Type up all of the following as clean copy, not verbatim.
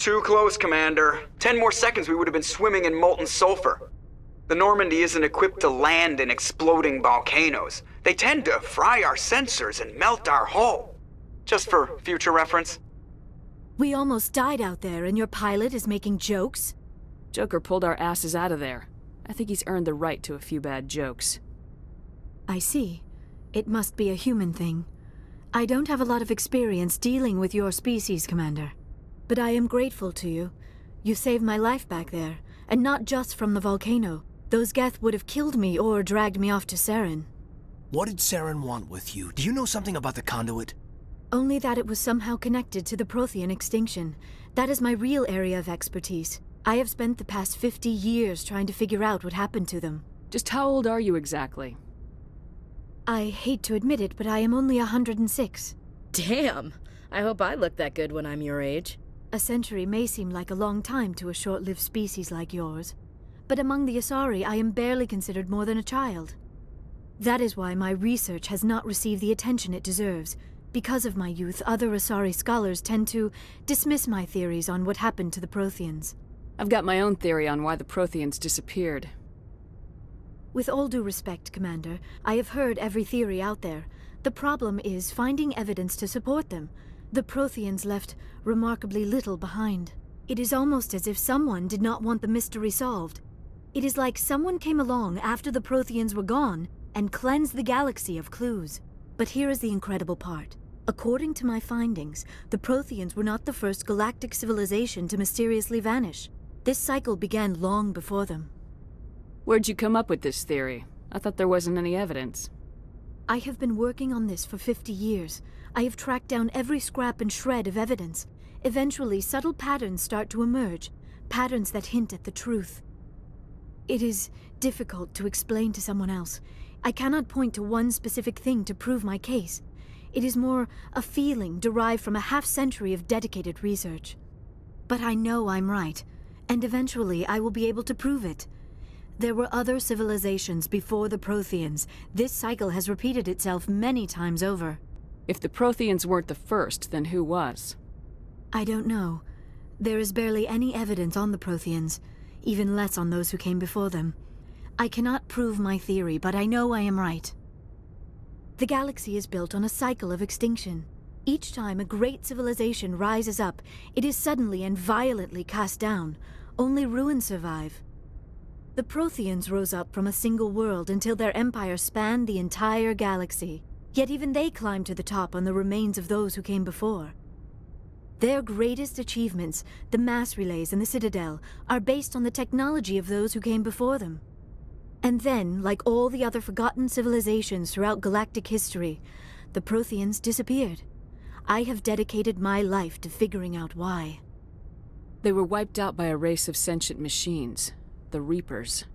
Too close, Commander. 10 more seconds we would have been swimming in molten sulfur. The Normandy isn't equipped to land in exploding volcanoes. They tend to fry our sensors and melt our hull. Just for future reference. We almost died out there and your pilot is making jokes? Joker pulled our asses out of there. I think he's earned the right to a few bad jokes. I see. It must be a human thing. I don't have a lot of experience dealing with your species, Commander. But I am grateful to you. You saved my life back there, and not just from the volcano. Those Geth would have killed me or dragged me off to Saren. What did Saren want with you? Do you know something about the conduit? Only that it was somehow connected to the Prothean extinction. That is my real area of expertise. I have spent the past 50 years trying to figure out what happened to them. Just how old are you exactly? I hate to admit it, but I am only 106. Damn! I hope I look that good when I'm your age. A century may seem like a long time to a short-lived species like yours, but among the Asari I am barely considered more than a child. That is why my research has not received the attention it deserves. Because of my youth, other Asari scholars tend to dismiss my theories on what happened to the Protheans. I've got my own theory on why the Protheans disappeared. With all due respect, Commander, I have heard every theory out there. The problem is finding evidence to support them. The Protheans left remarkably little behind. It is almost as if someone did not want the mystery solved. It is like someone came along after the Protheans were gone and cleansed the galaxy of clues. But here is the incredible part. According to my findings, the Protheans were not the first galactic civilization to mysteriously vanish. This cycle began long before them. Where'd you come up with this theory? I thought there wasn't any evidence. I have been working on this for 50 years. I have tracked down every scrap and shred of evidence. Eventually, subtle patterns start to emerge, patterns that hint at the truth. It is difficult to explain to someone else. I cannot point to one specific thing to prove my case. It is more a feeling derived from a half-century of dedicated research. But I know I'm right, and eventually I will be able to prove it. There were other civilizations before the Protheans. This cycle has repeated itself many times over. If the Protheans weren't the first, then who was? I don't know. There is barely any evidence on the Protheans, even less on those who came before them. I cannot prove my theory, but I know I am right. The galaxy is built on a cycle of extinction. Each time a great civilization rises up, it is suddenly and violently cast down. Only ruins survive. The Protheans rose up from a single world until their empire spanned the entire galaxy. Yet even they climbed to the top on the remains of those who came before. Their greatest achievements, the mass relays and the Citadel, are based on the technology of those who came before them. And then, like all the other forgotten civilizations throughout galactic history, the Protheans disappeared. I have dedicated my life to figuring out why. They were wiped out by a race of sentient machines, the Reapers.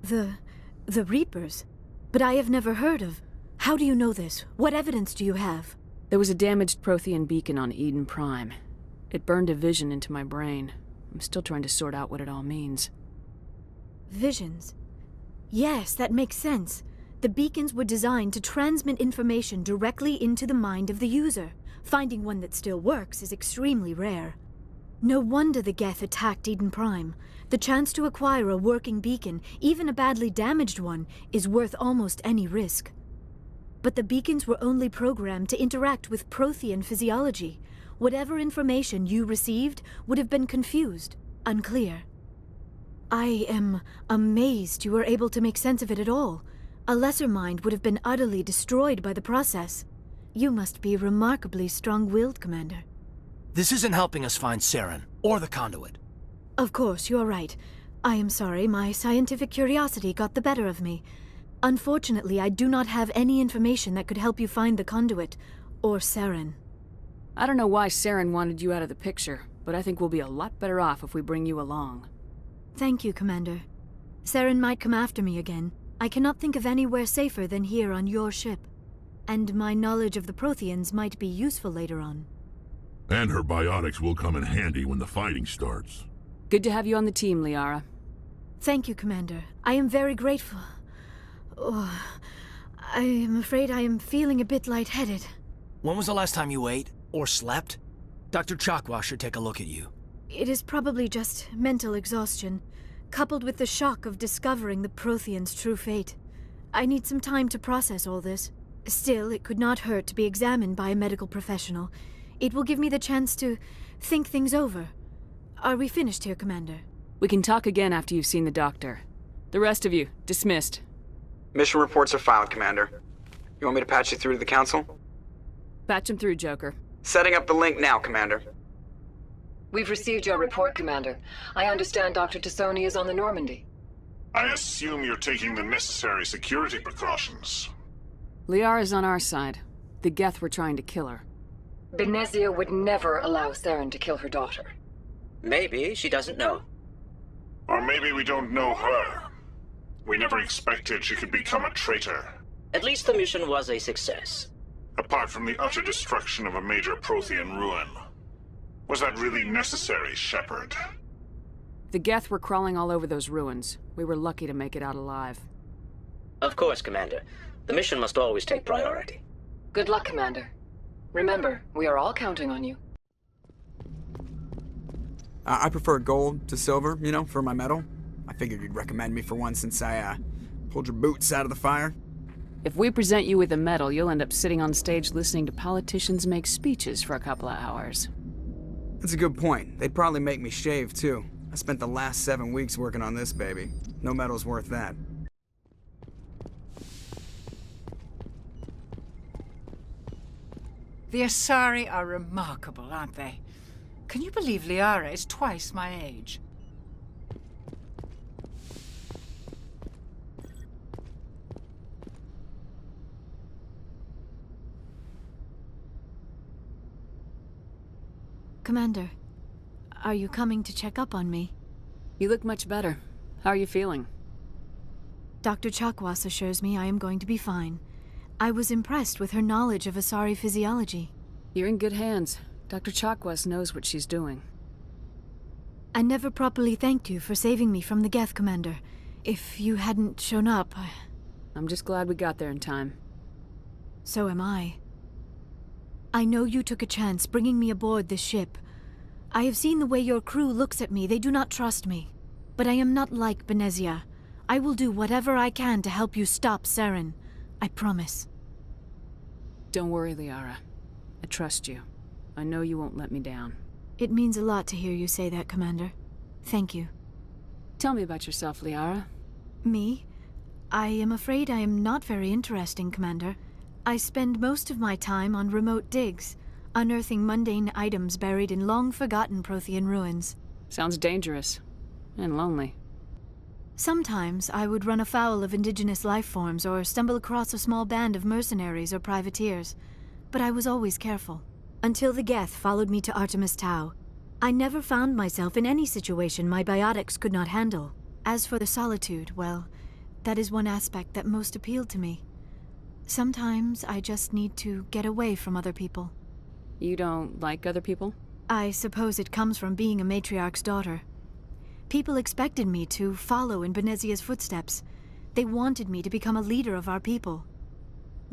The Reapers? But I have never heard of. How do you know this? What evidence do you have? There was a damaged Prothean beacon on Eden Prime. It burned a vision into my brain. I'm still trying to sort out what it all means. Visions? Yes, that makes sense. The beacons were designed to transmit information directly into the mind of the user. Finding one that still works is extremely rare. No wonder the Geth attacked Eden Prime. The chance to acquire a working beacon, even a badly damaged one, is worth almost any risk. But the beacons were only programmed to interact with Prothean physiology. Whatever information you received would have been confused, unclear. I am amazed you were able to make sense of it at all. A lesser mind would have been utterly destroyed by the process. You must be remarkably strong-willed, Commander. This isn't helping us find Saren, or the conduit. Of course, you're right. I am sorry, my scientific curiosity got the better of me. Unfortunately, I do not have any information that could help you find the conduit, or Saren. I don't know why Saren wanted you out of the picture, but I think we'll be a lot better off if we bring you along. Thank you, Commander. Saren might come after me again. I cannot think of anywhere safer than here on your ship. And my knowledge of the Protheans might be useful later on. And her biotics will come in handy when the fighting starts. Good to have you on the team, Liara. Thank you, Commander. I am very grateful. Oh, I am afraid I am feeling a bit lightheaded. When was the last time you ate, or slept? Dr. Chakwa should take a look at you. It is probably just mental exhaustion, coupled with the shock of discovering the Prothean's true fate. I need some time to process all this. Still, it could not hurt to be examined by a medical professional. It will give me the chance to think things over. Are we finished here, Commander? We can talk again after you've seen the doctor. The rest of you, dismissed. Mission reports are filed, Commander. You want me to patch you through to the Council? Patch him through, Joker. Setting up the link now, Commander. We've received your report, Commander. I understand Dr. Tassoni is on the Normandy. I assume you're taking the necessary security precautions. Liara's on our side. The Geth were trying to kill her. Benezia would never allow Saren to kill her daughter. Maybe she doesn't know. Or maybe we don't know her. We never expected she could become a traitor. At least the mission was a success. Apart from the utter destruction of a major Prothean ruin. Was that really necessary, Shepard? The Geth were crawling all over those ruins. We were lucky to make it out alive. Of course, Commander. The mission must always take priority. Good luck, Commander. Remember, we are all counting on you. I prefer gold to silver, for my medal. I figured you'd recommend me for one since I, pulled your boots out of the fire. If we present you with a medal, you'll end up sitting on stage listening to politicians make speeches for a couple of hours. That's a good point. They'd probably make me shave, too. I spent the last 7 weeks working on this baby. No medal's worth that. The Asari are remarkable, aren't they? Can you believe Liara is twice my age? Commander, are you coming to check up on me? You look much better. How are you feeling? Dr. Chakwas assures me I am going to be fine. I was impressed with her knowledge of Asari physiology. You're in good hands. Dr. Chakwas knows what she's doing. I never properly thanked you for saving me from the Geth, Commander. If you hadn't shown up, I'm just glad we got there in time. So am I. I know you took a chance bringing me aboard this ship. I have seen the way your crew looks at me. They do not trust me. But I am not like Benezia. I will do whatever I can to help you stop Saren. I promise. Don't worry, Liara. I trust you. I know you won't let me down. It means a lot to hear you say that, Commander. Thank you. Tell me about yourself, Liara. Me? I am afraid I am not very interesting, Commander. I spend most of my time on remote digs, unearthing mundane items buried in long-forgotten Prothean ruins. Sounds dangerous. And lonely. Sometimes I would run afoul of indigenous life forms or stumble across a small band of mercenaries or privateers, but I was always careful. Until the Geth followed me to Artemis Tau. I never found myself in any situation my biotics could not handle. As for the solitude, well, that is one aspect that most appealed to me. Sometimes I just need to get away from other people. You don't like other people? I suppose it comes from being a matriarch's daughter. People expected me to follow in Benezia's footsteps. They wanted me to become a leader of our people.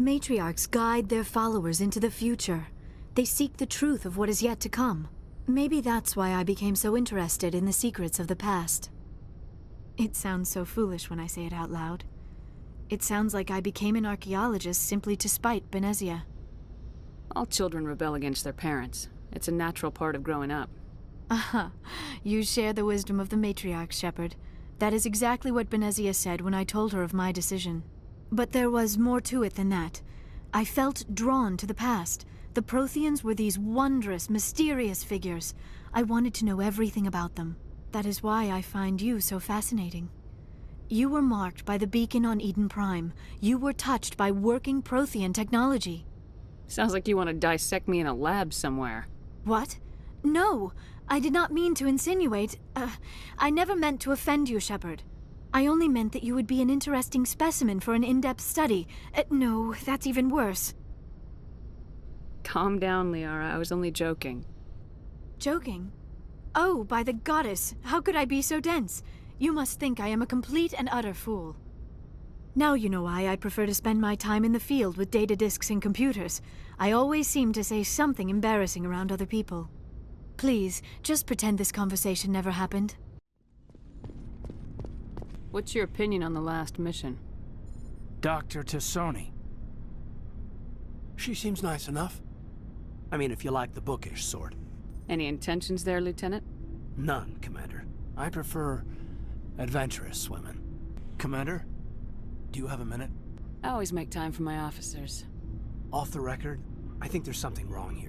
Matriarchs guide their followers into the future. They seek the truth of what is yet to come. Maybe that's why I became so interested in the secrets of the past. It sounds so foolish when I say it out loud. It sounds like I became an archaeologist simply to spite Benezia. All children rebel against their parents. It's a natural part of growing up. Aha, you share the wisdom of the matriarch, Shepard. That is exactly what Benezia said when I told her of my decision. But there was more to it than that. I felt drawn to the past. The Protheans were these wondrous, mysterious figures. I wanted to know everything about them. That is why I find you so fascinating. You were marked by the beacon on Eden Prime. You were touched by working Prothean technology. Sounds like you want to dissect me in a lab somewhere. What? No! I did not mean to insinuate. I never meant to offend you, Shepard. I only meant that you would be an interesting specimen for an in-depth study. No, that's even worse. Calm down, Liara. I was only joking. Joking? Oh, by the goddess, how could I be so dense? You must think I am a complete and utter fool. Now you know why I prefer to spend my time in the field with data disks and computers. I always seem to say something embarrassing around other people. Please, just pretend this conversation never happened. What's your opinion on the last mission? Dr. Tassoni. She seems nice enough. I mean, if you like the bookish sort. Any intentions there, Lieutenant? None, Commander. I prefer adventurous women. Commander, do you have a minute? I always make time for my officers. Off the record, I think there's something wrong here.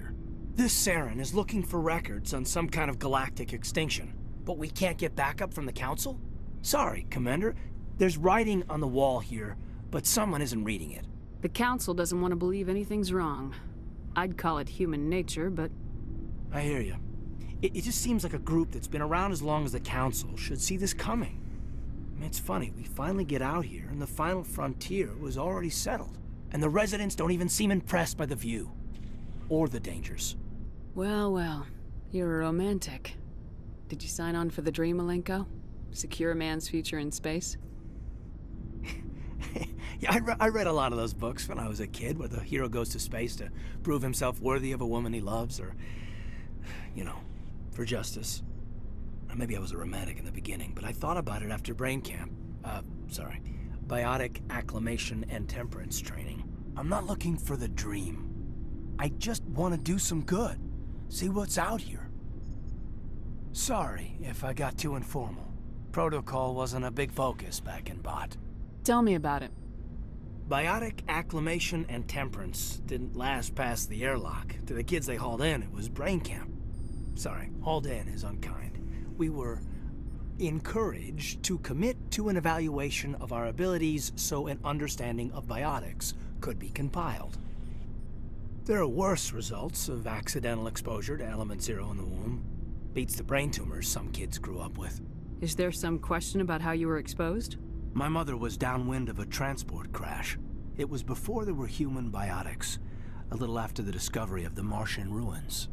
This Saren is looking for records on some kind of galactic extinction, but we can't get backup from the Council? Sorry, Commander. There's writing on the wall here, but someone isn't reading it. The Council doesn't want to believe anything's wrong. I'd call it human nature, but... I hear you. It just seems like a group that's been around as long as the Council should see this coming. I mean, it's funny, we finally get out here, and the final frontier was already settled. And the residents don't even seem impressed by the view. Or the dangers. Well, well. You're a romantic. Did you sign on for the dream, Malenko? Secure a man's future in space? Yeah, I read a lot of those books when I was a kid, where the hero goes to space to prove himself worthy of a woman he loves, or, you know, for justice. Or maybe I was a romantic in the beginning, but I thought about it after brain camp. Biotic acclimation and temperance training. I'm not looking for the dream. I just want to do some good. See what's out here. Sorry if I got too informal. Protocol wasn't a big focus back in Bot. Tell me about it. Biotic acclimation and temperance didn't last past the airlock. To the kids they hauled in, it was brain camp. Sorry, hauled in is unkind. We were encouraged to commit to an evaluation of our abilities so an understanding of biotics could be compiled. There are worse results of accidental exposure to element 0 in the womb. Beats the brain tumors some kids grew up with. Is there some question about how you were exposed? My mother was downwind of a transport crash. It was before there were human biotics, a little after the discovery of the Martian ruins.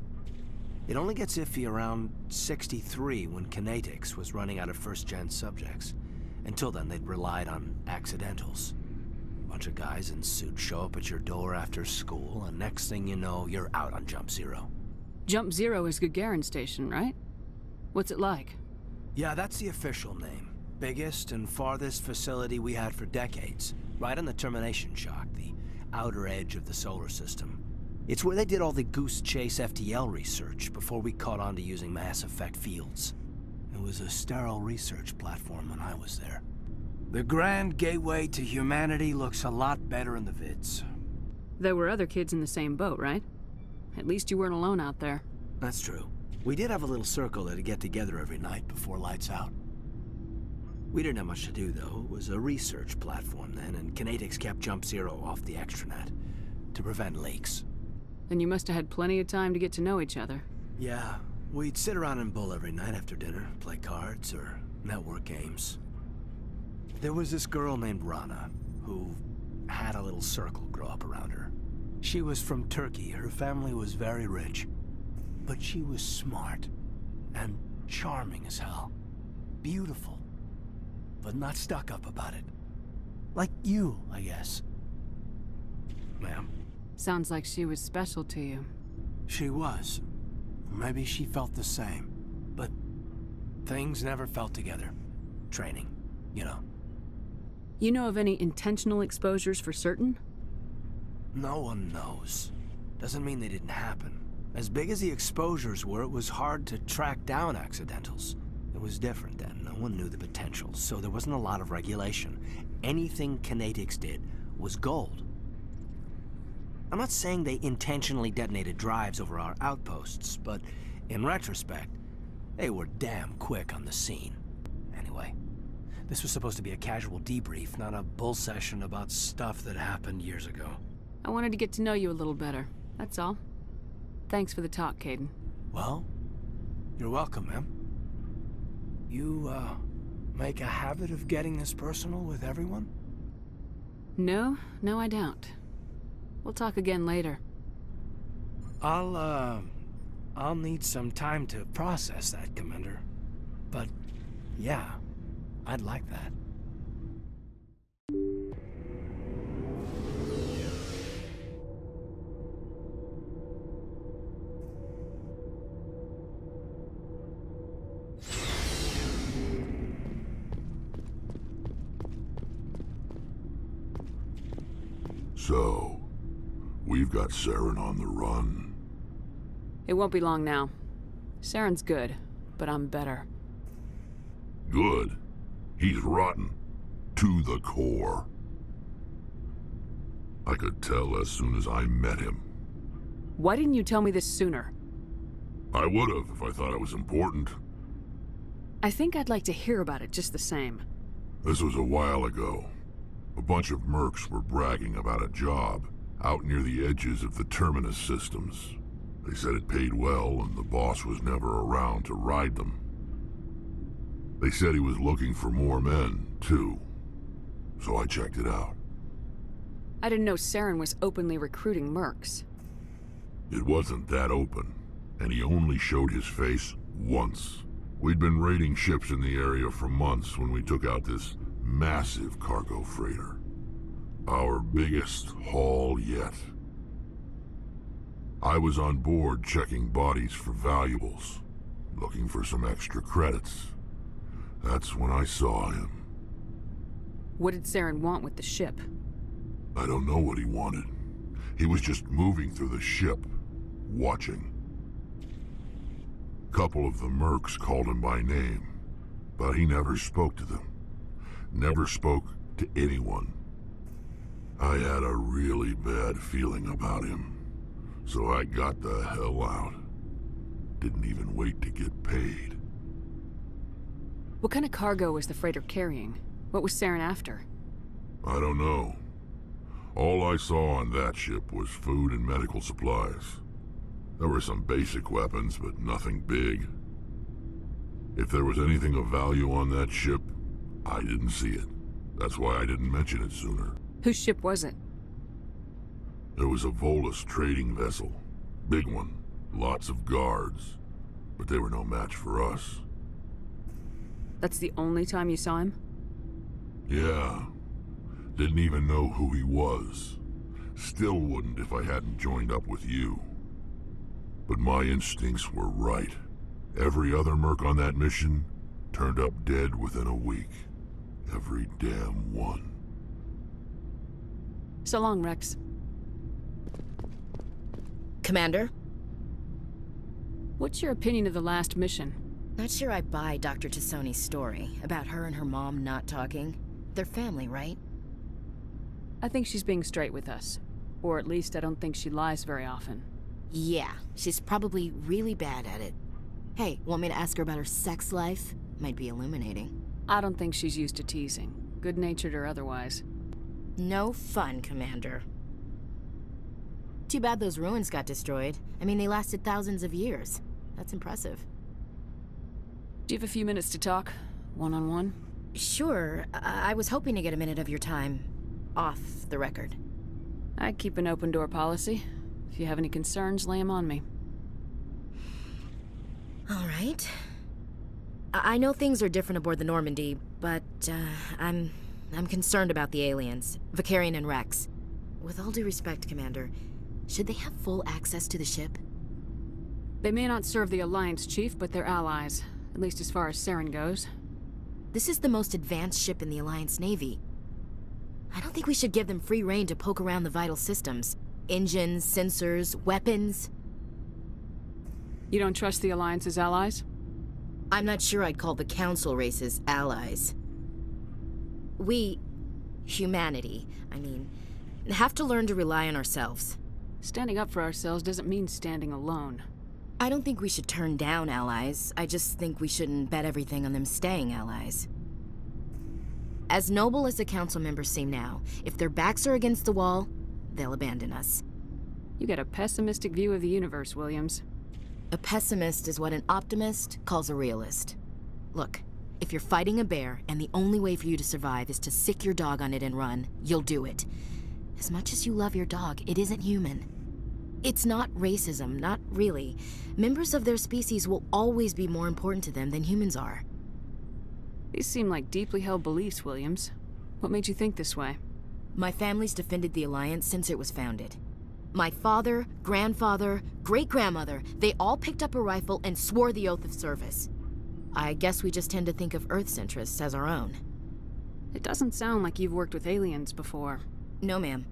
It only gets iffy around 63 when kinetics was running out of first-gen subjects. Until then, they'd relied on accidentals. A bunch of guys in suits show up at your door after school, and next thing you know, you're out on Jump Zero. Jump Zero is Gagarin Station, right? What's it like? Yeah, that's the official name. Biggest and farthest facility we had for decades. Right on the termination shock, the outer edge of the solar system. It's where they did all the Goose Chase FTL research before we caught on to using mass effect fields. It was a sterile research platform when I was there. The grand gateway to humanity looks a lot better in the vids. There were other kids in the same boat, right? At least you weren't alone out there. That's true. We did have a little circle that'd get together every night before lights out. We didn't have much to do, though. It was a research platform then, and kinetics kept Jump Zero off the extranet to prevent leaks. Then you must have had plenty of time to get to know each other. Yeah, we'd sit around and bull every night after dinner, play cards or network games. There was this girl named Rana, who had a little circle grow up around her. She was from Turkey. Her family was very rich. But she was smart and charming as hell. Beautiful. But not stuck up about it. Like you, I guess. Ma'am? Sounds like she was special to you. She was. Maybe she felt the same. But things never felt together. Training, you know. You know of any intentional exposures for certain? No one knows. Doesn't mean they didn't happen. As big as the exposures were, it was hard to track down accidentals. It was different then. No one knew the potential, so there wasn't a lot of regulation. Anything kinetics did was gold. I'm not saying they intentionally detonated drives over our outposts, but in retrospect, they were damn quick on the scene. Anyway, this was supposed to be a casual debrief, not a bull session about stuff that happened years ago. I wanted to get to know you a little better, that's all. Thanks for the talk, Caden. Well, you're welcome, ma'am. You, make a habit of getting this personal with everyone? No, I don't. We'll talk again later. I'll need some time to process that, Commander. But, yeah, I'd like that. So, we've got Saren on the run. It won't be long now. Saren's good, but I'm better. Good. He's rotten. To the core. I could tell as soon as I met him. Why didn't you tell me this sooner? I would've if I thought it was important. I think I'd like to hear about it just the same. This was a while ago. A bunch of mercs were bragging about a job out near the edges of the Terminus systems. They said it paid well and the boss was never around to ride them. They said he was looking for more men, too. So I checked it out. I didn't know Saren was openly recruiting mercs. It wasn't that open, and he only showed his face once. We'd been raiding ships in the area for months when we took out this massive cargo freighter. Our biggest haul yet. I was on board checking bodies for valuables, looking for some extra credits. That's when I saw him. What did Saren want with the ship? I don't know what he wanted. He was just moving through the ship, watching. Couple of the mercs called him by name, but he never spoke to them. Never spoke to anyone. I had a really bad feeling about him, so I got the hell out. Didn't even wait to get paid. What kind of cargo was the freighter carrying? What was Saren after? I don't know. All I saw on that ship was food and medical supplies. There were some basic weapons, but nothing big. If there was anything of value on that ship, I didn't see it. That's why I didn't mention it sooner. Whose ship was it? It was a Volus trading vessel. Big one. Lots of guards. But they were no match for us. That's the only time you saw him? Yeah. Didn't even know who he was. Still wouldn't if I hadn't joined up with you. But my instincts were right. Every other merc on that mission turned up dead within a week. Every damn one. So long, Rex. Commander? What's your opinion of the last mission? Not sure I buy Dr. Tassoni's story about her and her mom not talking. They're family, right? I think she's being straight with us. Or at least I don't think she lies very often. Yeah, she's probably really bad at it. Hey, want me to ask her about her sex life? Might be illuminating. I don't think she's used to teasing, good-natured or otherwise. No fun, Commander. Too bad those ruins got destroyed. I mean, they lasted thousands of years. That's impressive. Do you have a few minutes to talk? One-on-one? Sure. I was hoping to get a minute of your time. Off the record. I keep an open-door policy. If you have any concerns, lay them on me. All right. I know things are different aboard the Normandy, but I'm concerned about the aliens, Vicarian and Rex. With all due respect, Commander, should they have full access to the ship? They may not serve the Alliance, Chief, but they're allies. At least as far as Saren goes. This is the most advanced ship in the Alliance Navy. I don't think we should give them free rein to poke around the vital systems. Engines, sensors, weapons. You don't trust the Alliance's allies? I'm not sure I'd call the Council races allies. We, humanity, have to learn to rely on ourselves. Standing up for ourselves doesn't mean standing alone. I don't think we should turn down allies. I just think we shouldn't bet everything on them staying allies. As noble as the Council members seem now, if their backs are against the wall, they'll abandon us. You get a pessimistic view of the universe, Williams. A pessimist is what an optimist calls a realist. Look, if you're fighting a bear and the only way for you to survive is to sick your dog on it and run, you'll do it. As much as you love your dog, it isn't human. It's not racism, not really. Members of their species will always be more important to them than humans are. These seem like deeply held beliefs, Williams. What made you think this way? My family's defended the Alliance since it was founded. My father, grandfather, great-grandmother, they all picked up a rifle and swore the oath of service. I guess we just tend to think of Earth's interests as our own. It doesn't sound like you've worked with aliens before. No, ma'am.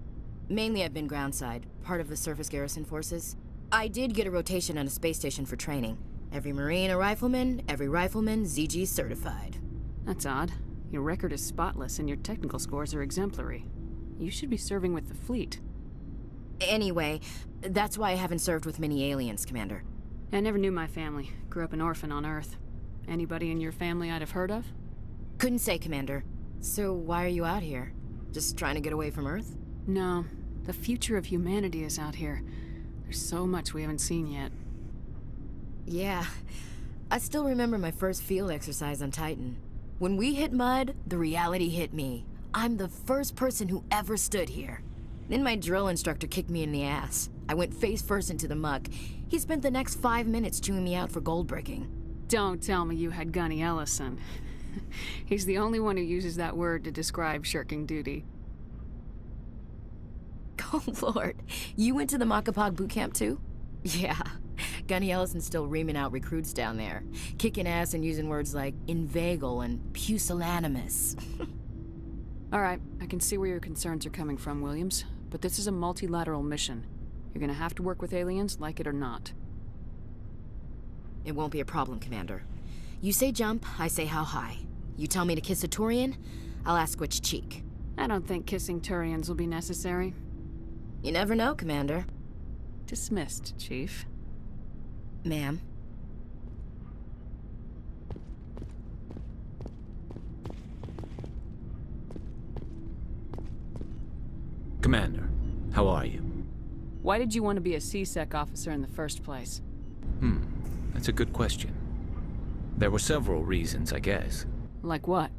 Mainly I've been groundside, part of the surface garrison forces. I did get a rotation on a space station for training. Every Marine a rifleman, every rifleman ZG certified. That's odd. Your record is spotless and your technical scores are exemplary. You should be serving with the fleet. Anyway, that's why I haven't served with many aliens, Commander. I never knew my family. Grew up an orphan on Earth. Anybody in your family I'd have heard of? Couldn't say, Commander. So why are you out here? Just trying to get away from Earth? No. The future of humanity is out here. There's so much we haven't seen yet. Yeah. I still remember my first field exercise on Titan. When we hit mud, the reality hit me. I'm the first person who ever stood here. Then my drill instructor kicked me in the ass. I went face first into the muck. He spent the next 5 minutes chewing me out for gold bricking. Don't tell me you had Gunny Ellison. He's the only one who uses that word to describe shirking duty. Oh, Lord. You went to the Makapog boot camp, too? Yeah. Gunny Ellison's still reaming out recruits down there. Kicking ass and using words like inveigle and pusillanimous. All right, I can see where your concerns are coming from, Williams. But this is a multilateral mission. You're gonna have to work with aliens, like it or not. It won't be a problem, Commander. You say jump, I say how high. You tell me to kiss a Turian, I'll ask which cheek. I don't think kissing Turians will be necessary. You never know, Commander. Dismissed, Chief. Ma'am. Commander, how are you? Why did you want to be a C-Sec officer in the first place? That's a good question. There were several reasons, I guess. Like what?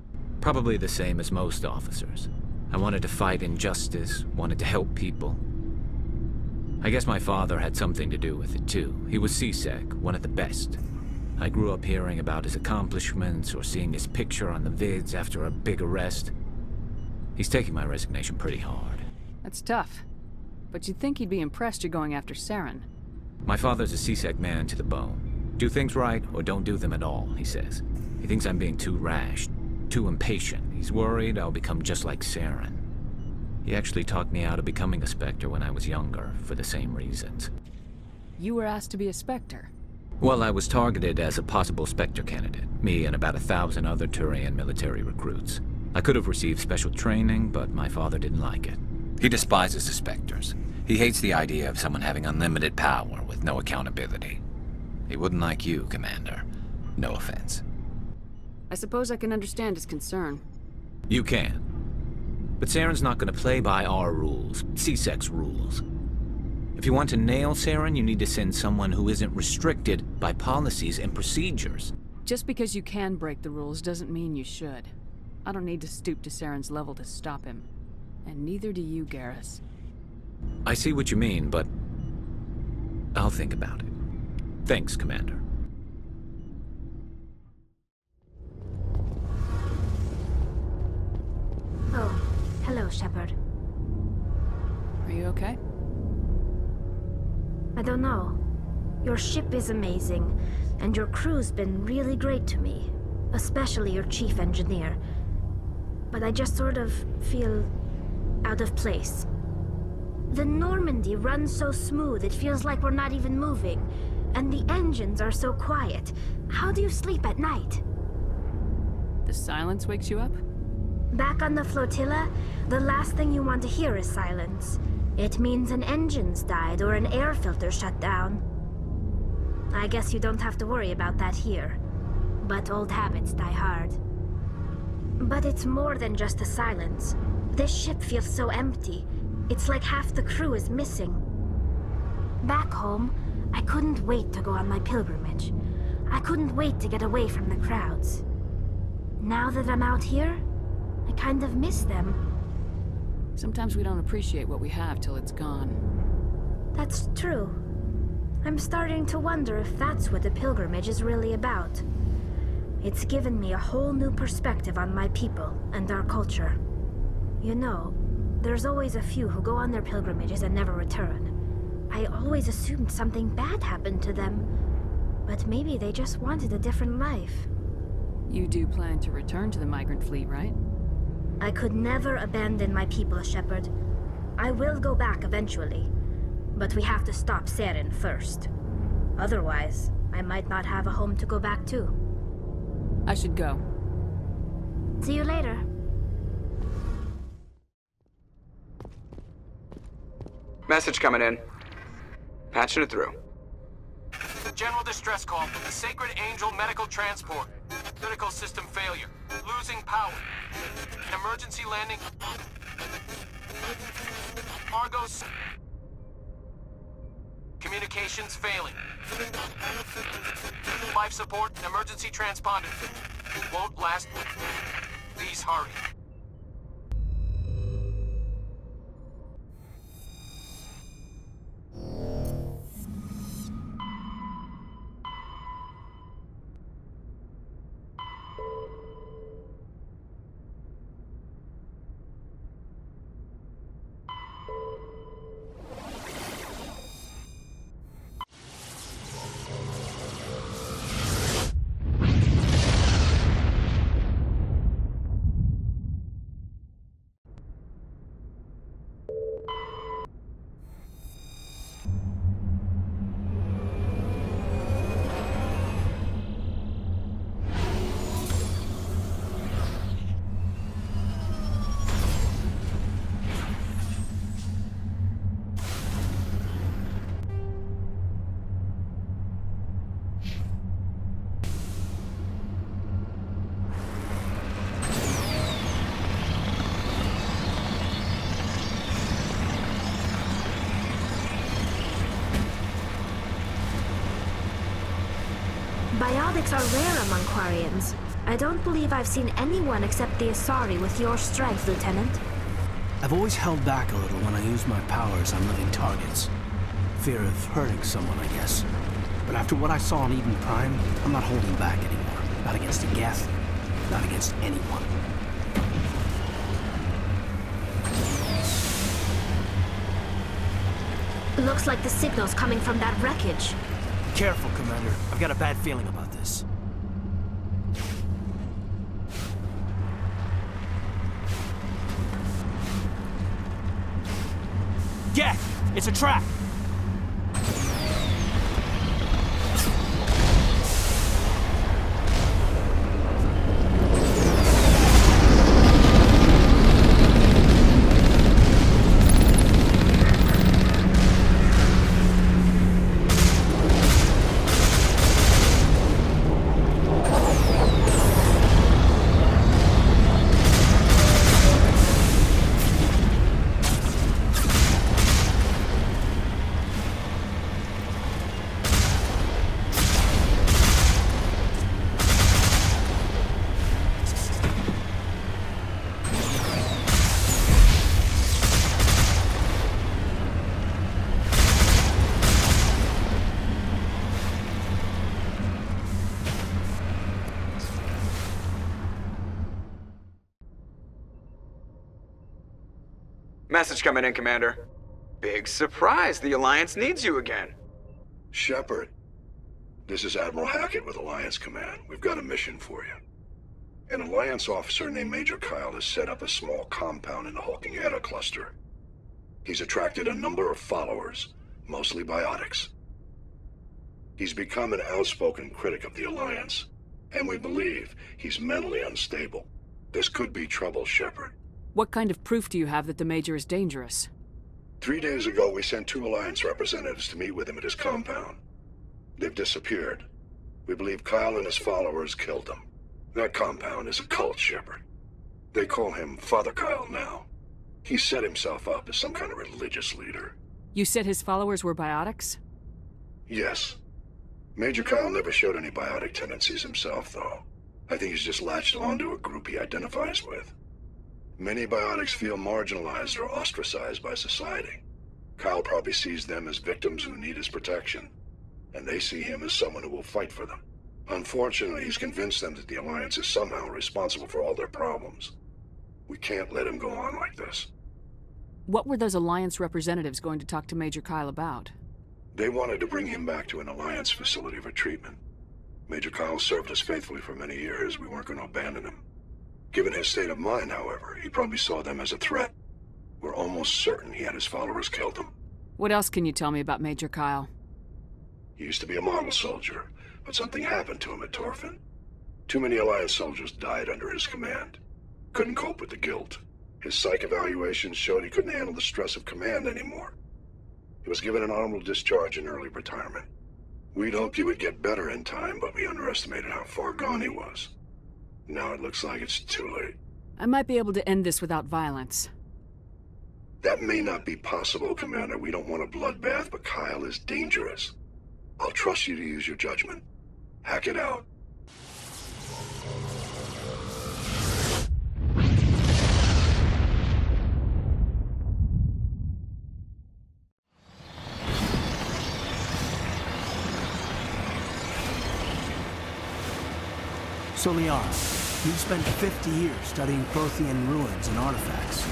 Probably the same as most officers. I wanted to fight injustice, wanted to help people. I guess my father had something to do with it too. He was C-Sec, one of the best. I grew up hearing about his accomplishments or seeing his picture on the vids after a big arrest. He's taking my resignation pretty hard. That's tough. But you'd think he'd be impressed you're going after Saren. My father's a C-Sec man to the bone. Do things right or don't do them at all, he says. He thinks I'm being too rash, too impatient. He's worried I'll become just like Saren. He actually talked me out of becoming a Spectre when I was younger, for the same reasons. You were asked to be a Spectre? Well, I was targeted as a possible Spectre candidate. Me and about 1,000 other Turian military recruits. I could have received special training, but my father didn't like it. He despises the Spectres. He hates the idea of someone having unlimited power with no accountability. He wouldn't like you, Commander. No offense. I suppose I can understand his concern. You can. But Saren's not going to play by our rules, C-Sec's rules. If you want to nail Saren, you need to send someone who isn't restricted by policies and procedures. Just because you can break the rules doesn't mean you should. I don't need to stoop to Saren's level to stop him. And neither do you, Garrus. I see what you mean, but I'll think about it. Thanks, Commander. Oh, hello, Shepard. Are you okay? I don't know. Your ship is amazing, and your crew's been really great to me. Especially your chief engineer. But I just sort of feel out of place. The Normandy runs so smooth it feels like we're not even moving. And the engines are so quiet. How do you sleep at night? The silence wakes you up? Back on the flotilla, the last thing you want to hear is silence. It means an engine's died or an air filter shut down. I guess you don't have to worry about that here. But old habits die hard. But it's more than just the silence. This ship feels so empty. It's like half the crew is missing. Back home, I couldn't wait to go on my pilgrimage. I couldn't wait to get away from the crowds. Now that I'm out here, I kind of miss them. Sometimes we don't appreciate what we have till it's gone. That's true. I'm starting to wonder if that's what the pilgrimage is really about. It's given me a whole new perspective on my people and our culture. You know, there's always a few who go on their pilgrimages and never return. I always assumed something bad happened to them, but maybe they just wanted a different life. You do plan to return to the migrant fleet, right? I could never abandon my people, Shepard. I will go back eventually, but we have to stop Saren first. Otherwise, I might not have a home to go back to. I should go. See you later. Message coming in. Patching it through. General distress call from the Sacred Angel Medical Transport. Critical system failure. Losing power. Emergency landing. Argos. Communications failing. Life support and emergency transponder. Won't last. Please hurry. Biotics are rare among Quarians. I don't believe I've seen anyone except the Asari with your strength, Lieutenant. I've always held back a little when I use my powers on living targets. Fear of hurting someone, I guess. But after what I saw in Eden Prime, I'm not holding back anymore. Not against a Geth, not against anyone. Looks like the signal's coming from that wreckage. Careful, Commander. I've got a bad feeling about this. Geth! It's a trap! Message coming in, Commander. Big surprise, the Alliance needs you again. Shepard, this is Admiral Hackett with Alliance Command. We've got a mission for you. An Alliance officer named Major Kyle has set up a small compound in the Hulking Eta cluster. He's attracted a number of followers, mostly biotics. He's become an outspoken critic of the Alliance, and we believe he's mentally unstable. This could be trouble, Shepard. What kind of proof do you have that the Major is dangerous? 3 days ago, we sent 2 Alliance representatives to meet with him at his compound. They've disappeared. We believe Kyle and his followers killed them. That compound is a cult, Shepard. They call him Father Kyle now. He set himself up as some kind of religious leader. You said his followers were biotics? Yes. Major Kyle never showed any biotic tendencies himself, though. I think he's just latched onto a group he identifies with. Many biotics feel marginalized or ostracized by society. Kyle probably sees them as victims who need his protection, and they see him as someone who will fight for them. Unfortunately, he's convinced them that the Alliance is somehow responsible for all their problems. We can't let him go on like this. What were those Alliance representatives going to talk to Major Kyle about? They wanted to bring him back to an Alliance facility for treatment. Major Kyle served us faithfully for many years. We weren't going to abandon him. Given his state of mind, however, he probably saw them as a threat. We're almost certain he had his followers killed him. What else can you tell me about Major Kyle? He used to be a model soldier, but something happened to him at Torfin. Too many Alliance soldiers died under his command. Couldn't cope with the guilt. His psych evaluations showed he couldn't handle the stress of command anymore. He was given an honorable discharge in early retirement. We'd hoped he would get better in time, but we underestimated how far gone he was. Now it looks like it's too late. I might be able to end this without violence. That may not be possible, Commander. We don't want a bloodbath, but Kyle is dangerous. I'll trust you to use your judgment. Hack it out. So, Liara, you've spent 50 years studying Prothean ruins and artifacts.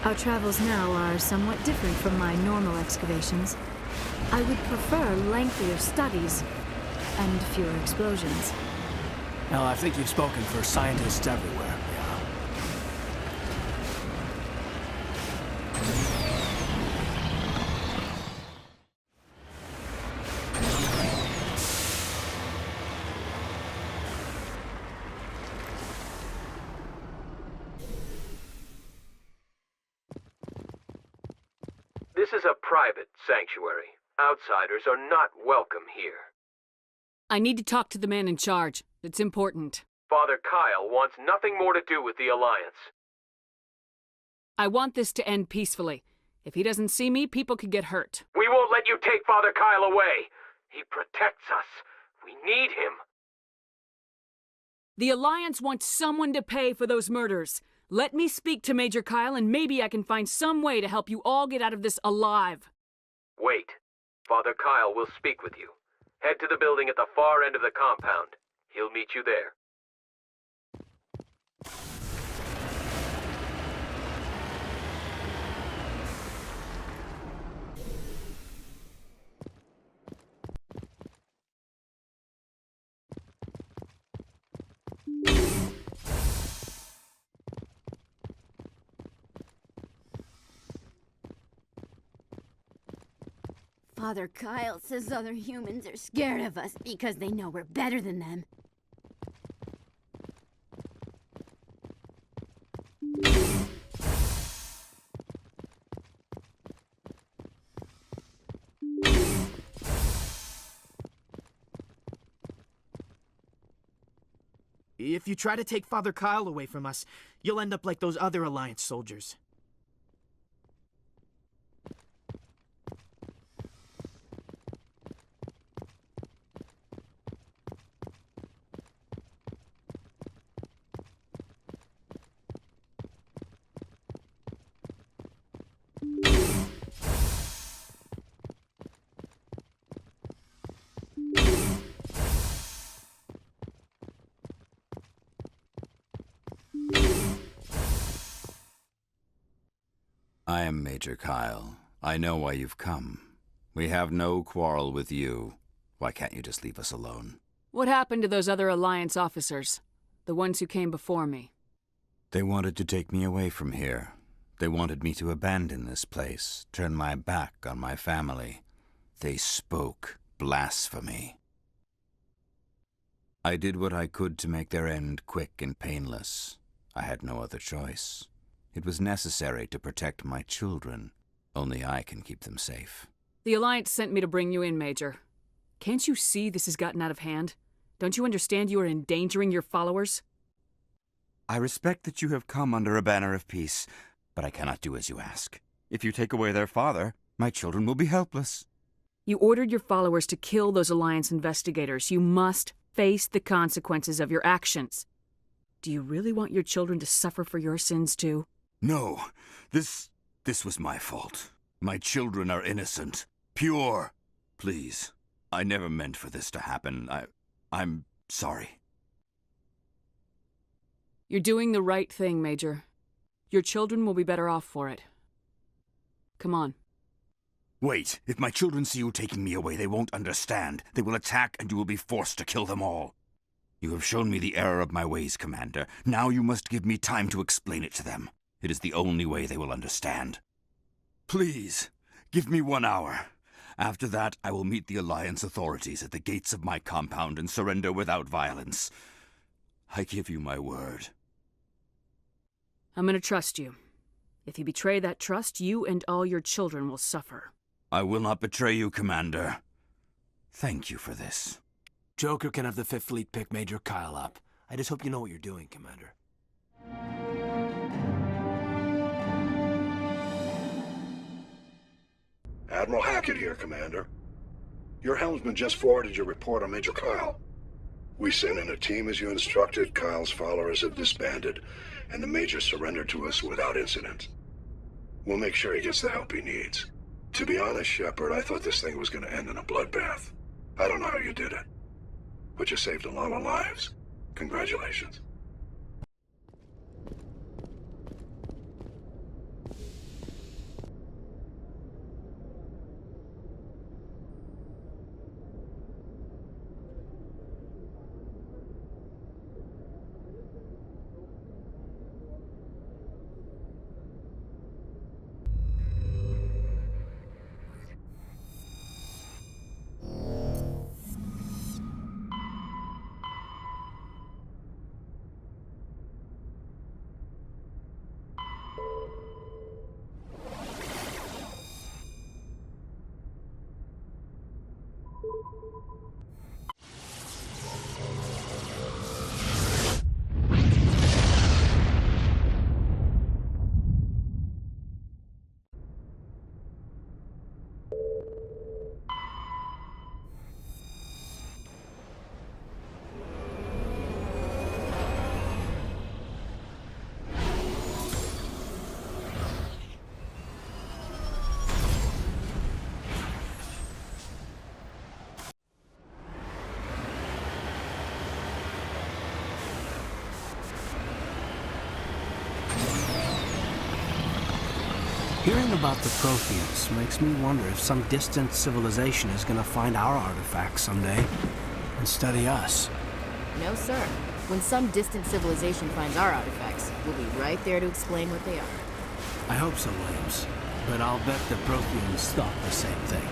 Our travels now are somewhat different from my normal excavations. I would prefer lengthier studies and fewer explosions. Well, I think you've spoken for scientists everywhere, Liara. This is a private sanctuary. Outsiders are not welcome here. I need to talk to the man in charge. It's important. Father Kyle wants nothing more to do with the Alliance. I want this to end peacefully. If he doesn't see me, people could get hurt. We won't let you take Father Kyle away. He protects us. We need him. The Alliance wants someone to pay for those murders. Let me speak to Major Kyle, and maybe I can find some way to help you all get out of this alive. Wait. Father Kyle will speak with you. Head to the building at the far end of the compound. He'll meet you there. Father Kyle says other humans are scared of us because they know we're better than them. If you try to take Father Kyle away from us, you'll end up like those other Alliance soldiers. I am Major Kyle. I know why you've come. We have no quarrel with you. Why can't you just leave us alone? What happened to those other Alliance officers? The ones who came before me? They wanted to take me away from here. They wanted me to abandon this place, turn my back on my family. They spoke blasphemy. I did what I could to make their end quick and painless. I had no other choice. It was necessary to protect my children. Only I can keep them safe. The Alliance sent me to bring you in, Major. Can't you see this has gotten out of hand? Don't you understand you are endangering your followers? I respect that you have come under a banner of peace, but I cannot do as you ask. If you take away their father, my children will be helpless. You ordered your followers to kill those Alliance investigators. You must face the consequences of your actions. Do you really want your children to suffer for your sins, too? No, this was my fault. My children are innocent, pure. Please, I never meant for this to happen. I'm sorry. You're doing the right thing, Major. Your children will be better off for it. Come on. Wait, if my children see you taking me away, they won't understand. They will attack and you will be forced to kill them all. You have shown me the error of my ways, Commander. Now you must give me time to explain it to them. It is the only way they will understand. Please, give me 1 hour. After that, I will meet the Alliance authorities at the gates of my compound and surrender without violence. I give you my word. I'm gonna trust you. If you betray that trust, you and all your children will suffer. I will not betray you, Commander. Thank you for this. Joker can have the 5th Fleet pick Major Kyle up. I just hope you know what you're doing, Commander. Admiral Hackett here, Commander. Your helmsman just forwarded your report on Major Kyle. We sent in a team as you instructed. Kyle's followers have disbanded, and the Major surrendered to us without incident. We'll make sure he gets the help he needs. To be honest, Shepard, I thought this thing was going to end in a bloodbath. I don't know how you did it, but you saved a lot of lives. Congratulations. Hearing about the Protheans makes me wonder if some distant civilization is gonna find our artifacts someday and study us. No, sir. When some distant civilization finds our artifacts, we'll be right there to explain what they are. I hope so, Williams. But I'll bet the Protheans thought the same thing.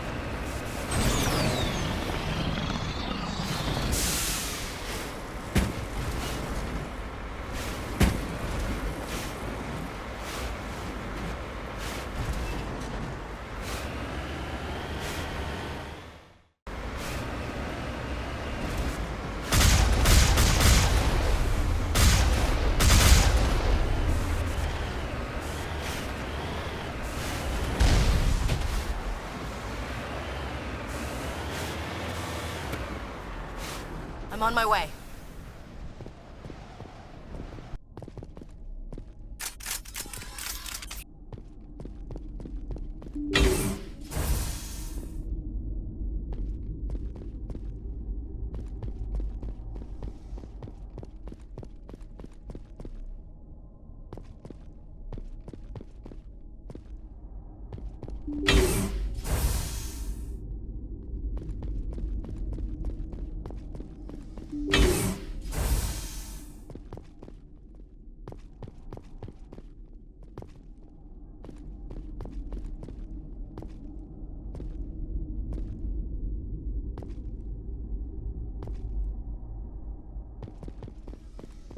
I'm on my way.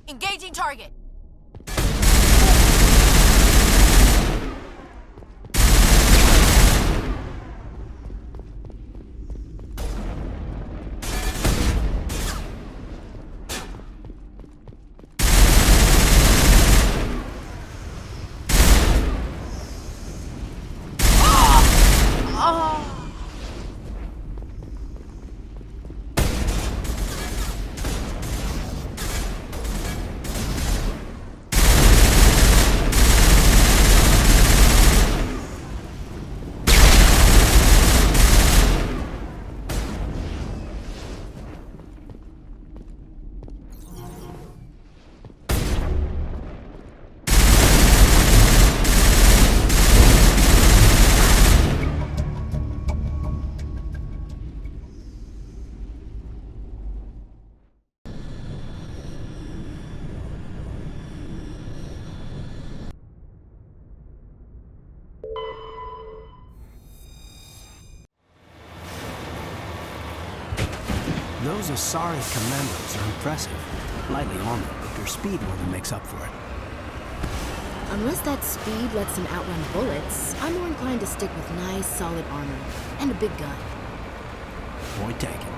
Engaging target! Those Asari commandos are impressive. Lightly armored, but their speed more than makes up for it. Unless that speed lets them outrun bullets, I'm more inclined to stick with nice, solid armor. And a big gun. Point taken.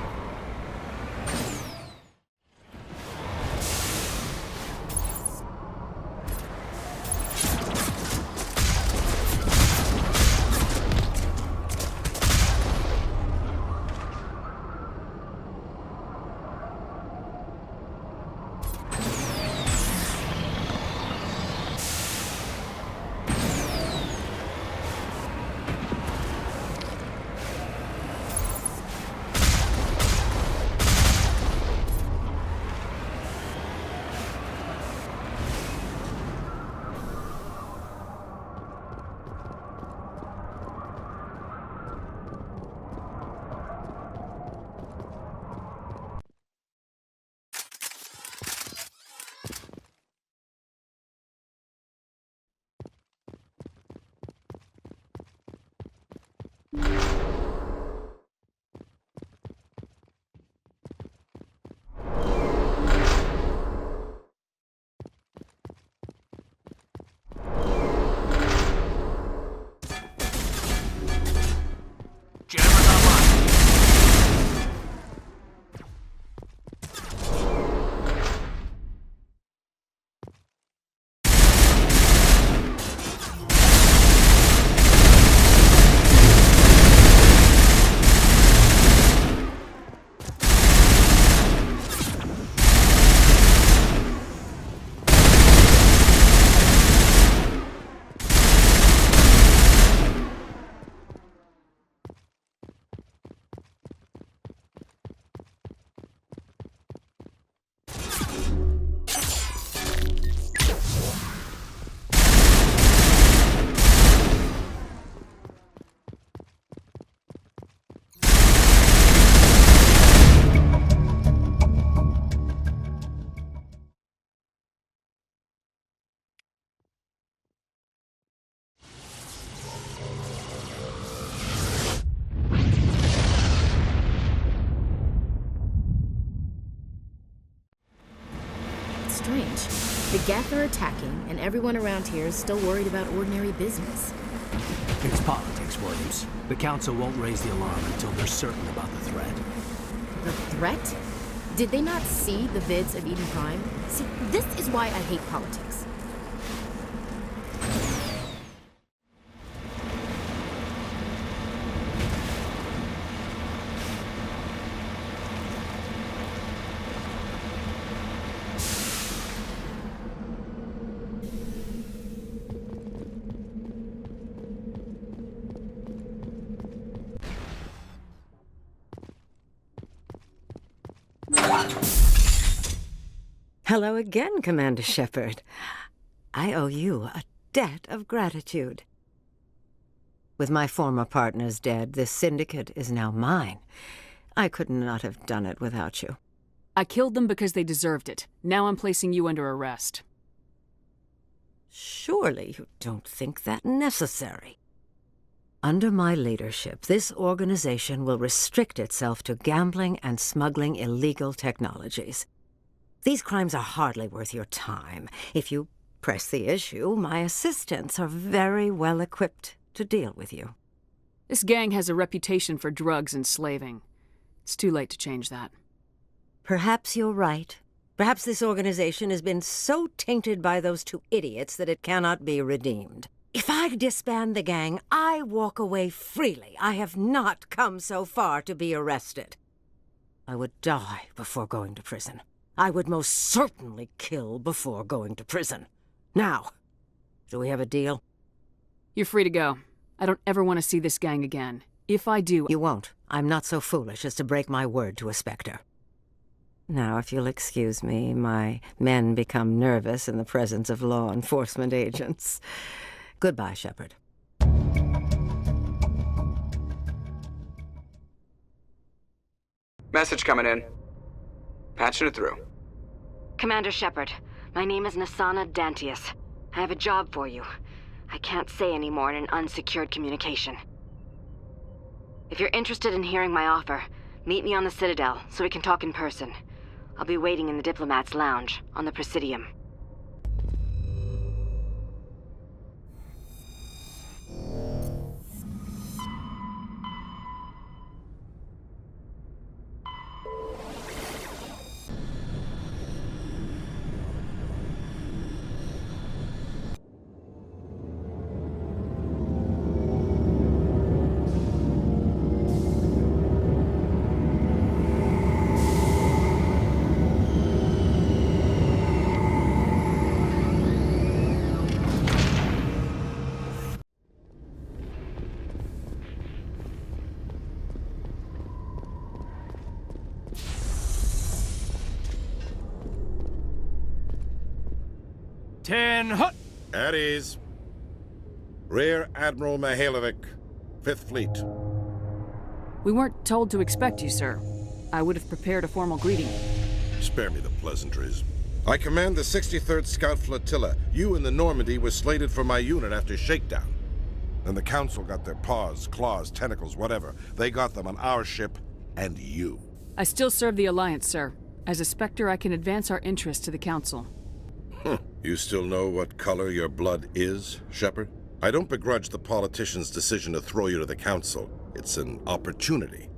Strange. The Geth are attacking, and everyone around here is still worried about ordinary business. It's politics, Williams. The Council won't raise the alarm until they're certain about the threat. The threat? Did they not see the vids of Eden Prime? See, this is why I hate politics. Hello again, Commander Shepard. I owe you a debt of gratitude. With my former partners dead, this syndicate is now mine. I could not have done it without you. I killed them because they deserved it. Now I'm placing you under arrest. Surely you don't think that necessary. Under my leadership, this organization will restrict itself to gambling and smuggling illegal technologies. These crimes are hardly worth your time. If you press the issue, my assistants are very well equipped to deal with you. This gang has a reputation for drugs and slaving. It's too late to change that. Perhaps you're right. Perhaps this organization has been so tainted by those two idiots that it cannot be redeemed. If I disband the gang, I walk away freely. I have not come so far to be arrested. I would die before going to prison. I would most certainly kill before going to prison. Now, do we have a deal? You're free to go. I don't ever want to see this gang again. If I do... You won't. I'm not so foolish as to break my word to a Spectre. Now, if you'll excuse me, my men become nervous in the presence of law enforcement agents. Goodbye, Shepard. Message coming in. Patching it through. Commander Shepard, my name is Nasana Dantius. I have a job for you. I can't say any more in an unsecured communication. If you're interested in hearing my offer, Meet me on the Citadel, so we can talk in person. I'll be waiting in the Diplomat's Lounge, on the Presidium. At ease. Rear Admiral Mihailovic, 5th Fleet. We weren't told to expect you, sir. I would have prepared a formal greeting. Spare me the pleasantries. I command the 63rd Scout Flotilla. You and the Normandy were slated for my unit after shakedown. Then the Council got their paws, claws, tentacles, whatever. They got them on our ship, and you. I still serve the Alliance, sir. As a Spectre, I can advance our interests to the Council. You still know what color your blood is, Shepard? I don't begrudge the politician's decision to throw you to the Council. It's an opportunity.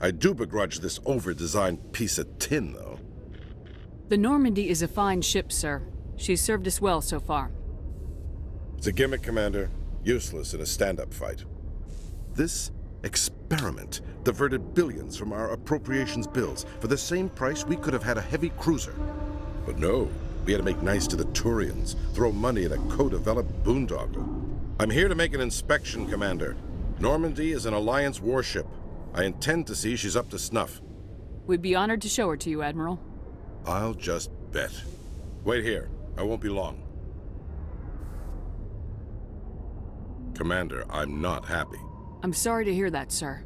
I do begrudge this over-designed piece of tin, though. The Normandy is a fine ship, sir. She's served us well so far. It's a gimmick, Commander. Useless in a stand-up fight. This experiment diverted billions from our appropriations bills. For the same price, we could have had a heavy cruiser. But no. We had to make nice to the Turians, throw money at a co-developed boondoggle. I'm here to make an inspection, Commander. Normandy is an Alliance warship. I intend to see she's up to snuff. We'd be honored to show her to you, Admiral. I'll just bet. Wait here. I won't be long. Commander, I'm not happy. I'm sorry to hear that, sir.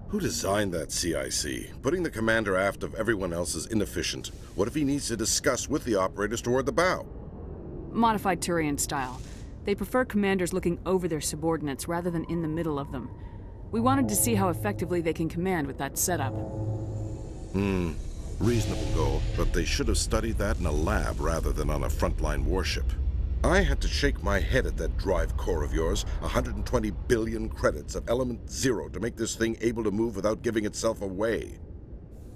Who designed that CIC? Putting the commander aft of everyone else is inefficient. What if he needs to discuss with the operators toward the bow? Modified Turian style. They prefer commanders looking over their subordinates rather than in the middle of them. We wanted to see how effectively they can command with that setup. Reasonable goal, but they should have studied that in a lab rather than on a frontline warship. I had to shake my head at that drive core of yours. 120 billion credits of element 0 to make this thing able to move without giving itself away.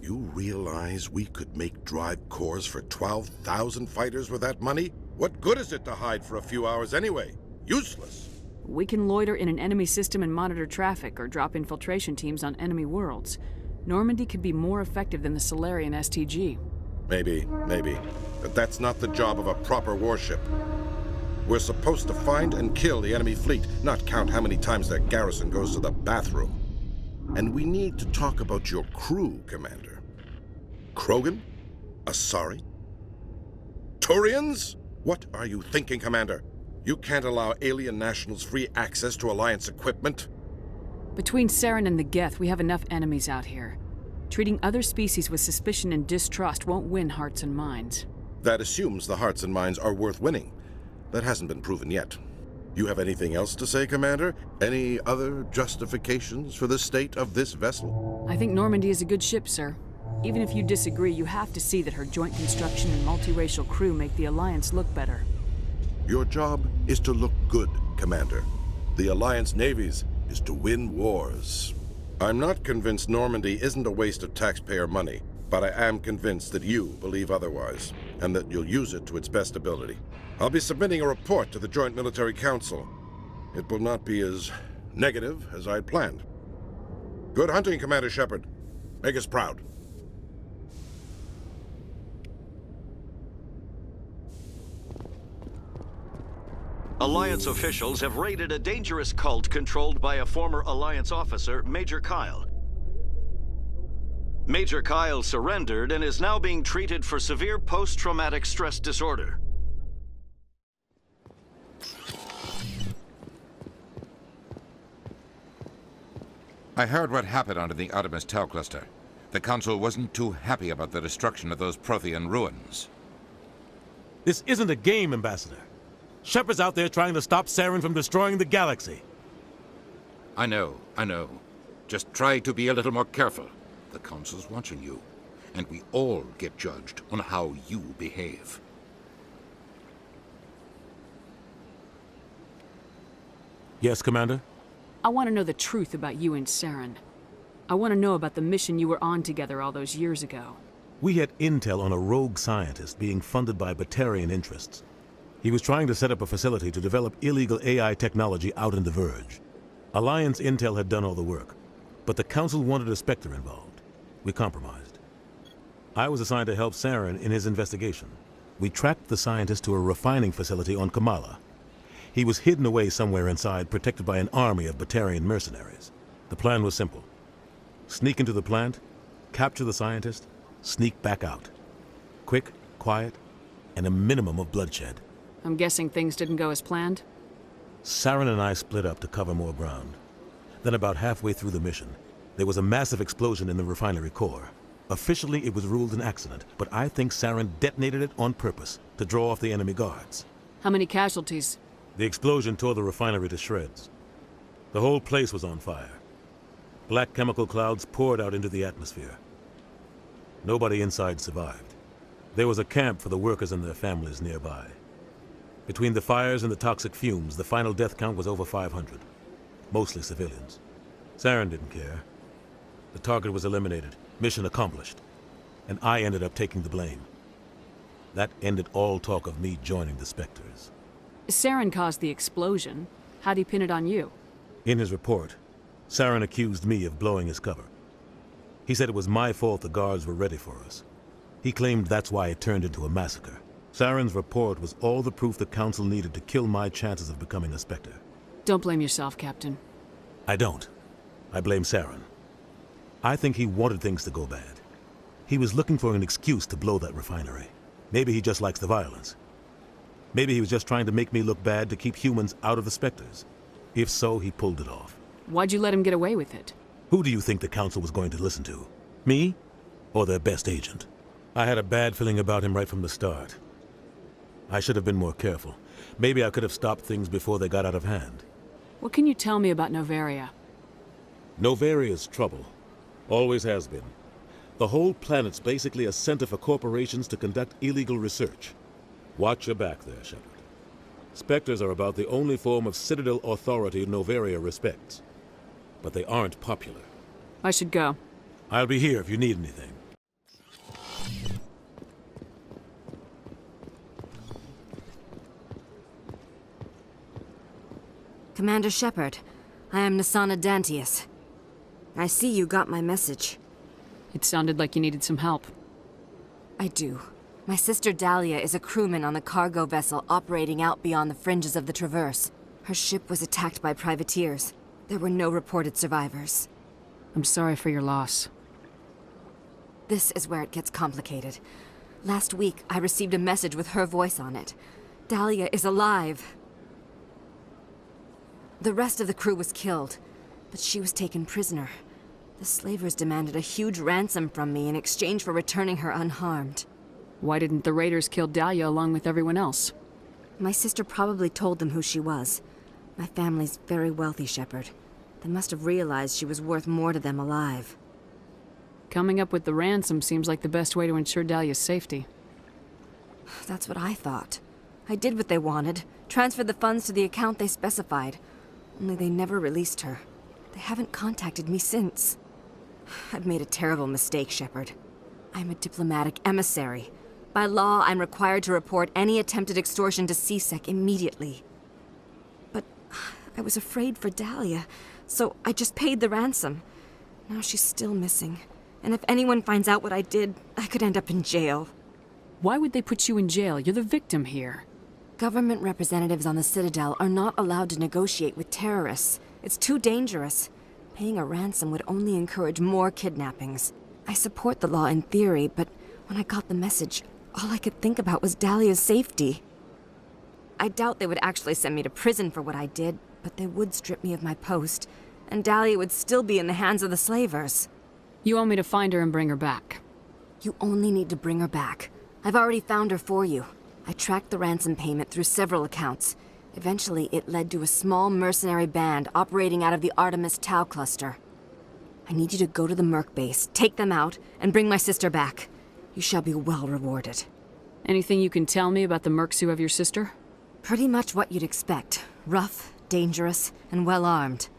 You realize we could make drive cores for 12,000 fighters with that money? What good is it to hide for a few hours anyway? Useless. We can loiter in an enemy system and monitor traffic or drop infiltration teams on enemy worlds. Normandy could be more effective than the Solarian STG. Maybe. But that's not the job of a proper warship. We're supposed to find and kill the enemy fleet, not count how many times their garrison goes to the bathroom. And we need to talk about your crew, Commander. Krogan? Asari? Turians? What are you thinking, Commander? You can't allow alien nationals free access to Alliance equipment? Between Saren and the Geth, we have enough enemies out here. Treating other species with suspicion and distrust won't win hearts and minds. That assumes the hearts and minds are worth winning. That hasn't been proven yet. You have anything else to say, Commander? Any other justifications for the state of this vessel? I think Normandy is a good ship, sir. Even if you disagree, you have to see that her joint construction and multiracial crew make the Alliance look better. Your job is to look good, Commander. The Alliance navies is to win wars. I'm not convinced Normandy isn't a waste of taxpayer money, but I am convinced that you believe otherwise, and that you'll use it to its best ability. I'll be submitting a report to the Joint Military Council. It will not be as negative as I had planned. Good hunting, Commander Shepard. Make us proud. Alliance officials have raided a dangerous cult controlled by a former Alliance officer, Major Kyle. Major Kyle surrendered and is now being treated for severe post-traumatic stress disorder. I heard what happened under the Artemis Tau cluster. The Council wasn't too happy about the destruction of those Prothean ruins. This isn't a game, Ambassador. Shepard's out there trying to stop Saren from destroying the galaxy. I know. Just try to be a little more careful. The Council's watching you, and we all get judged on how you behave. Yes, Commander? I want to know the truth about you and Saren. I want to know about the mission you were on together all those years ago. We had intel on a rogue scientist being funded by Batarian interests. He was trying to set up a facility to develop illegal AI technology out in the Verge. Alliance intel had done all the work, but the Council wanted a Spectre involved. We compromised. I was assigned to help Saren in his investigation. We tracked the scientist to a refining facility on Kamala. He was hidden away somewhere inside, protected by an army of Batarian mercenaries. The plan was simple. Sneak into the plant, capture the scientist, sneak back out. Quick, quiet, and a minimum of bloodshed. I'm guessing things didn't go as planned? Saren and I split up to cover more ground. Then about halfway through the mission, there was a massive explosion in the refinery core. Officially, it was ruled an accident, but I think Saren detonated it on purpose to draw off the enemy guards. How many casualties? The explosion tore the refinery to shreds. The whole place was on fire. Black chemical clouds poured out into the atmosphere. Nobody inside survived. There was a camp for the workers and their families nearby. Between the fires and the toxic fumes, the final death count was over 500. Mostly civilians. Saren didn't care. The target was eliminated, mission accomplished. And I ended up taking the blame. That ended all talk of me joining the Spectres. Saren caused the explosion. How'd he pin it on you? In his report, Saren accused me of blowing his cover. He said it was my fault the guards were ready for us. He claimed that's why it turned into a massacre. Saren's report was all the proof the Council needed to kill my chances of becoming a Spectre. Don't blame yourself, Captain. I don't. I blame Saren. I think he wanted things to go bad. He was looking for an excuse to blow that refinery. Maybe he just likes the violence. Maybe he was just trying to make me look bad to keep humans out of the Spectres. If so, he pulled it off. Why'd you let him get away with it? Who do you think the Council was going to listen to? Me? Or their best agent? I had a bad feeling about him right from the start. I should have been more careful. Maybe I could have stopped things before they got out of hand. What can you tell me about Novaria? Novaria's trouble. Always has been. The whole planet's basically a center for corporations to conduct illegal research. Watch your back there, Shepard. Spectres are about the only form of Citadel authority Novaria respects. But they aren't popular. I should go. I'll be here if you need anything. Commander Shepard, I am Nasana Dantius. I see you got my message. It sounded like you needed some help. I do. My sister Dahlia is a crewman on the cargo vessel operating out beyond the fringes of the Traverse. Her ship was attacked by privateers. There were no reported survivors. I'm sorry for your loss. This is where it gets complicated. Last week, I received a message with her voice on it. Dahlia is alive. The rest of the crew was killed, but she was taken prisoner. The slavers demanded a huge ransom from me in exchange for returning her unharmed. Why didn't the raiders kill Dahlia along with everyone else? My sister probably told them who she was. My family's very wealthy, Shepard. They must have realized she was worth more to them alive. Coming up with the ransom seems like the best way to ensure Dahlia's safety. That's what I thought. I did what they wanted, transferred the funds to the account they specified. Only they never released her. They haven't contacted me since. I've made a terrible mistake, Shepard. I'm a diplomatic emissary. By law, I'm required to report any attempted extortion to CSEC immediately. But I was afraid for Dahlia, so I just paid the ransom. Now she's still missing. And if anyone finds out what I did, I could end up in jail. Why would they put you in jail? You're the victim here. Government representatives on the Citadel are not allowed to negotiate with terrorists. It's too dangerous. Paying a ransom would only encourage more kidnappings. I support the law in theory, but when I got the message, all I could think about was Dahlia's safety. I doubt they would actually send me to prison for what I did, but they would strip me of my post, and Dahlia would still be in the hands of the slavers. You want me to find her and bring her back? You only need to bring her back. I've already found her for you. I tracked the ransom payment through several accounts. Eventually, it led to a small mercenary band operating out of the Artemis Tau cluster. I need you to go to the Merc base, take them out, and bring my sister back. You shall be well rewarded. Anything you can tell me about the Mercs who have your sister? Pretty much what you'd expect. Rough, dangerous, and well-armed.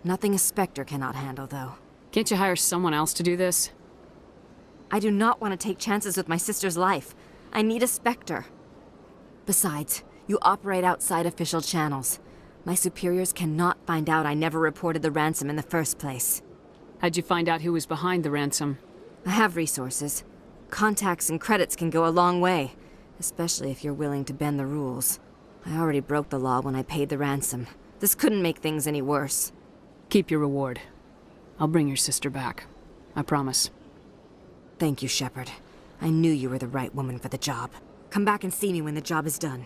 Nothing a Spectre cannot handle, though. Can't you hire someone else to do this? I do not want to take chances with my sister's life. I need a Spectre. Besides, you operate outside official channels. My superiors cannot find out I never reported the ransom in the first place. How'd you find out who was behind the ransom? I have resources. Contacts and credits can go a long way, especially if you're willing to bend the rules. I already broke the law when I paid the ransom. This couldn't make things any worse. Keep your reward. I'll bring your sister back. I promise. Thank you, Shepard. I knew you were the right woman for the job. Come back and see me when the job is done.